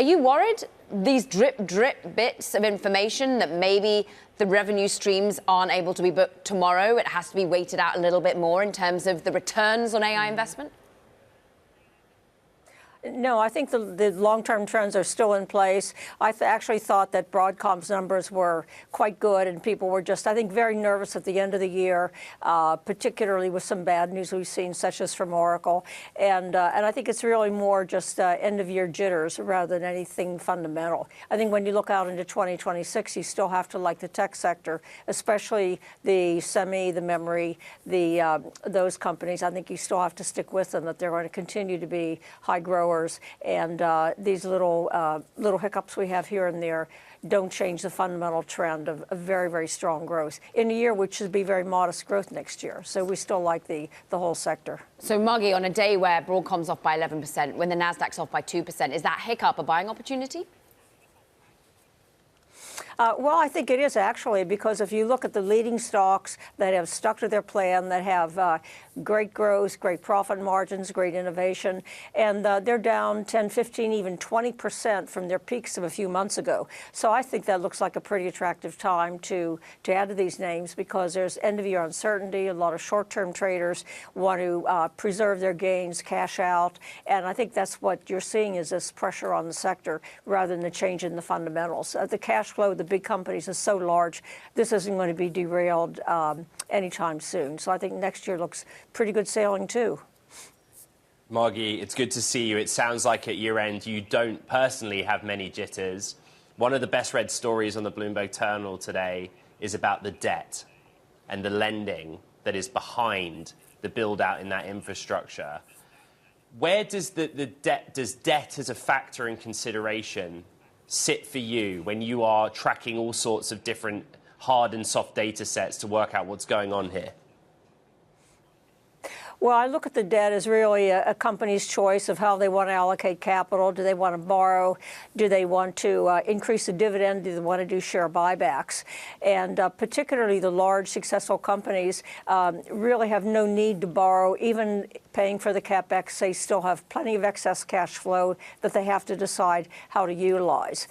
Are you worried these drip bits of information that maybe the revenue streams aren't able to be booked tomorrow? It has to be weighted out a little bit more in terms of the returns on AI investment? No, I think the long-term trends are still in place. I actually thought that Broadcom's numbers were quite good, and people were just, I think, very nervous at the end of the year, particularly with some bad news we've seen, such as from Oracle. And I think it's really more just end-of-year jitters rather than anything fundamental. I think when you look out into 2026, you still have to like the tech sector, especially the semi, the memory, those companies. I think you still have to stick with them, that they're going to continue to be high growers. And these little hiccups we have here and there don't change the fundamental trend of very, very strong growth in a year which should be very modest growth next year. So we still like the whole sector. So, Margie, on a day where Broadcom's off by 11%, when the Nasdaq's off by 2%, is that hiccup a buying opportunity? Well, I think it is actually, because if you look at the leading stocks that have stuck to their plan, that have great growth, great profit margins, great innovation, and they're down 10, 15, even 20% from their peaks of a few months ago. So I think that looks like a pretty attractive time to add to these names, because there's end-of-year uncertainty. A lot of short-term traders want to preserve their gains, cash out, and I think that's what you're seeing is this pressure on the sector rather than the change in the fundamentals. The cash flow, the big companies is so large, this isn't going to be derailed anytime soon. So I think next year looks pretty good sailing too. Margie, it's good to see you. It sounds like at year end you don't personally have many jitters. One of the best read stories on the Bloomberg Terminal today is about the debt and the lending that is behind the build out in that infrastructure. Where does debt as a factor in consideration sit for you when you are tracking all sorts of different hard and soft data sets to work out what's going on here? Well, I look at the debt as really a company's choice of how they want to allocate capital. Do they want to borrow? Do they want to increase the dividend? Do they want to do share buybacks? And particularly the large, successful companies really have no need to borrow. Even paying for the CapEx, they still have plenty of excess cash flow that they have to decide how to utilize.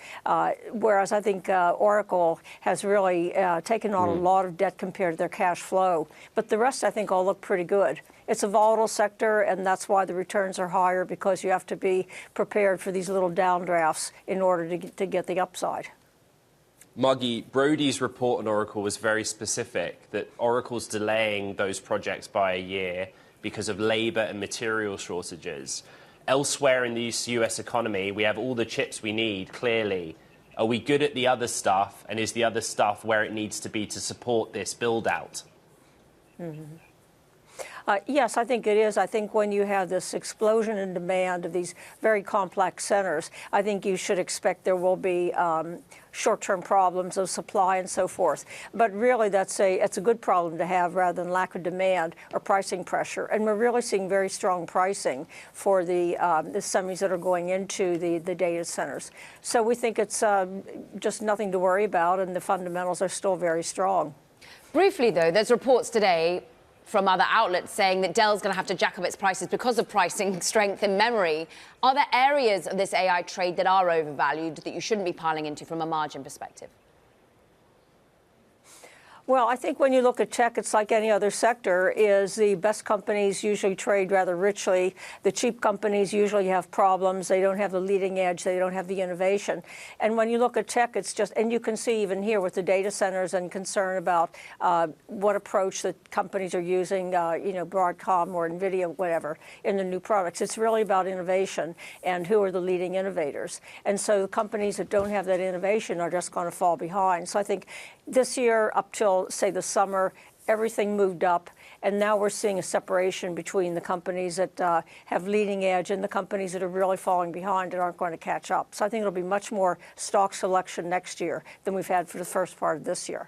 Whereas I think Oracle has really taken on a lot of debt compared to their cash flow. But the rest, I think, all look pretty good. It's a volatile sector, and that's why the returns are higher, because you have to be prepared for these little downdrafts in order to get the upside. Margie, Brody's report on Oracle was very specific, that Oracle's delaying those projects by a year because of labor and material shortages. Elsewhere in the US economy, we have all the chips we need, clearly. Are we good at the other stuff, and is the other stuff where it needs to be to support this build-out? Yes, I think it is. I think when you have this explosion in demand of these very complex centers, I think you should expect there will be short-term problems of supply and so forth. But really, it's a good problem to have rather than lack of demand or pricing pressure. And we're really seeing very strong pricing for the semis that are going into the data centers. So we think it's just nothing to worry about, and the fundamentals are still very strong. Briefly, though, there's reports today from other outlets saying that Dell's going to have to jack up its prices because of pricing strength in memory. Are there areas of this AI trade that are overvalued that you shouldn't be piling into from a margin perspective? Well, I think when you look at tech, it's like any other sector, is the best companies usually trade rather richly. The cheap companies usually have problems. They don't have the leading edge. They don't have the innovation. And when you look at tech, it's just, and you can see even here with the data centers and concern about what approach that companies are using, Broadcom or NVIDIA, whatever, in the new products. It's really about innovation and who are the leading innovators. And so the companies that don't have that innovation are just going to fall behind. So I think this year up till, say, the summer, everything moved up, and now we're seeing a separation between the companies that have leading edge and the companies that are really falling behind and aren't going to catch up. So I think it'll be much more stock selection next year than we've had for the first part of this year.